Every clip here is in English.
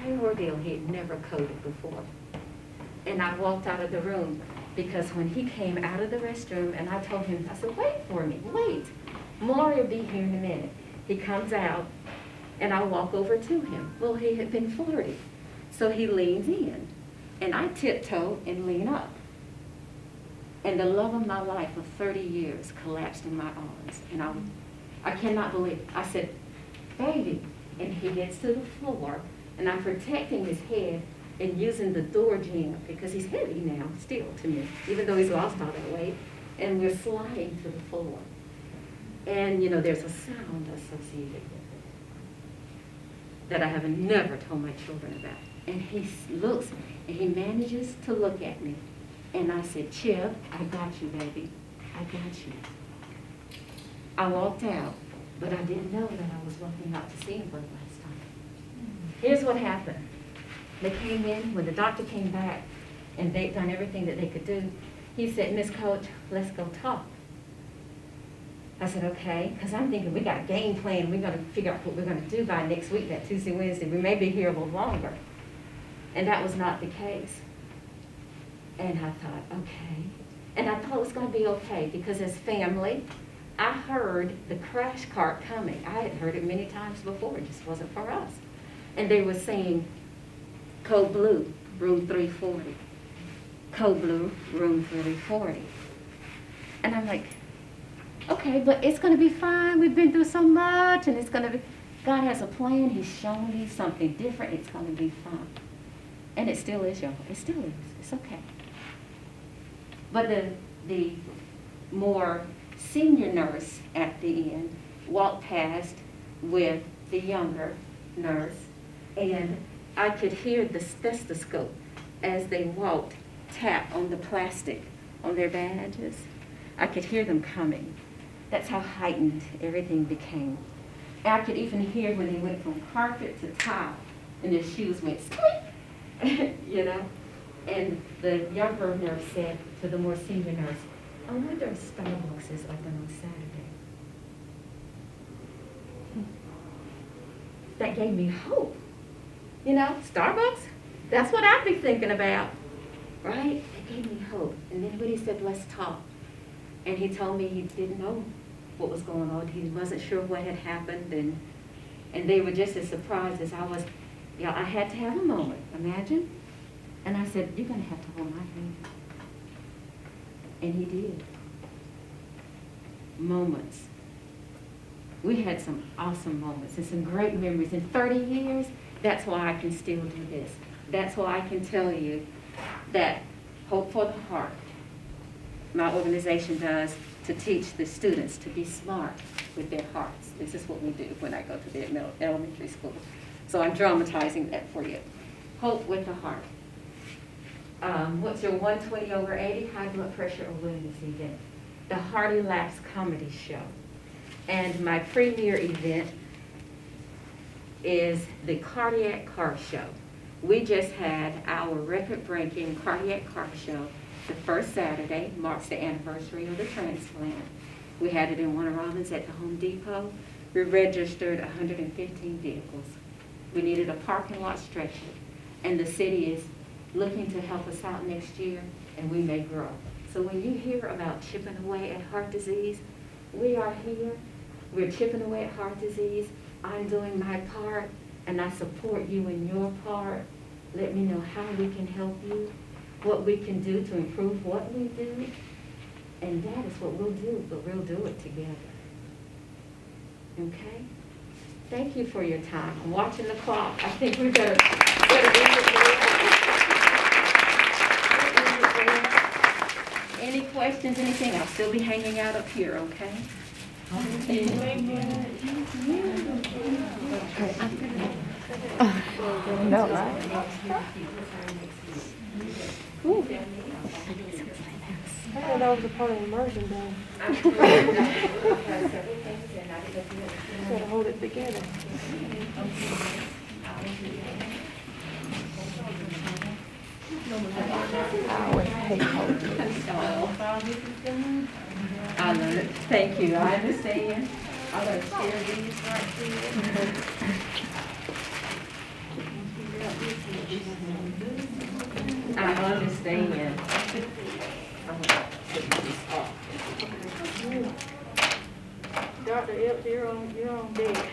entire ordeal, he had never coded before. And I walked out of the room because when he came out of the restroom and I told him, I said, wait for me, wait. Maury will be here in a minute. He comes out and I walk over to him. Well, he had been flirty. So he leans in and I tiptoe and lean up. And the love of my life of 30 years collapsed in my arms. And I cannot believe it. I said, baby. And he gets to the floor and I'm protecting his head and using the door jamb because he's heavy now still to me, even though he's lost all that weight. And we're sliding to the floor. And you know, there's a sound associated with it that I have never told my children about. And he looks and he manages to look at me. And I said, Chip, I got you, baby. I got you. I walked out, but I didn't know that I was walking out to see him for the last time. Here's what happened. They came in, when the doctor came back, and they'd done everything that they could do, he said, Miss Coach, let's go talk. I said, okay, because I'm thinking we got a game plan. We're going to figure out what we're going to do by next week, that Tuesday, Wednesday. We may be here a little longer. And that was not the case. And I thought, okay. And I thought it was going to be okay because as family, I heard the crash cart coming. I had heard it many times before. It just wasn't for us. And they were saying, Code Blue, room 340. Code Blue, room 340. And I'm like, okay, but it's going to be fine. We've been through so much, and it's going to be, God has a plan. He's shown me something different. It's going to be fine. And it still is, y'all. It still is. It's okay. But the more senior nurse at the end walked past with the younger nurse, and I could hear the stethoscope as they walked tap on the plastic on their badges. I could hear them coming. That's how heightened everything became. I could even hear when they went from carpet to tile, and their shoes went squeak, you know. And the younger nurse said to the more senior nurse, I wonder if Starbucks is open on Saturday. That gave me hope. You know, Starbucks, that's what I'd be thinking about, right? It gave me hope. And then when he said, let's talk, and he told me he didn't know what was going on. He wasn't sure what had happened, and they were just as surprised as I was. You know, I had to have a moment, imagine. And I said, you're going to have to hold my hand. And he did. Moments. We had some awesome moments and some great memories. In 30 years, that's why I can still do this. That's why I can tell you that Hope for the Heart, my organization does to teach the students to be smart with their hearts. This is what we do when I go to the elementary school. So I'm dramatizing that for you. Hope with the Heart. What's your 120 over 80 high blood pressure awareness event? The Hearty Laughs Comedy Show. And my premier event is the Cardiac Car Show. We just had our record-breaking cardiac car show. The first Saturday marks the anniversary of the transplant. We had it in Warner Robins at the Home Depot. We registered 115 vehicles. We needed a parking lot stretcher, and the city is looking to help us out next year, and we may grow. So when you hear about chipping away at heart disease, we are here. We're chipping away at heart disease. I'm doing my part, and I support you in your part. Let me know how we can help you, what we can do to improve what we do, and that is what we'll do, but we'll do it together. Okay? Thank you for your time. I'm watching the clock. I think we better end it there. Any questions, anything? I'll still be hanging out up here, okay? No, right? I thought that was a part of immersion, though. Gotta hold it together. I always hate holding it. I love it. Thank you. I understand. I'm going to share these right here. stand. I'm gonna put this off. Dr. Epps, you're on deck.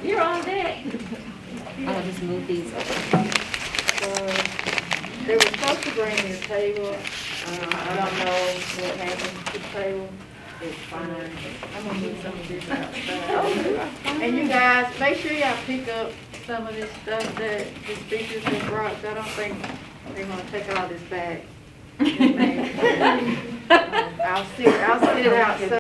You're on deck. I'll just move these over. They were supposed to bring me a table. I don't know what happened to the table. It's fine. I'm gonna move some of this outside. And you guys, make sure y'all pick up some of this stuff that the speakers have brought. 'Cause I don't think they're gonna take all this back. I'll sit it outside.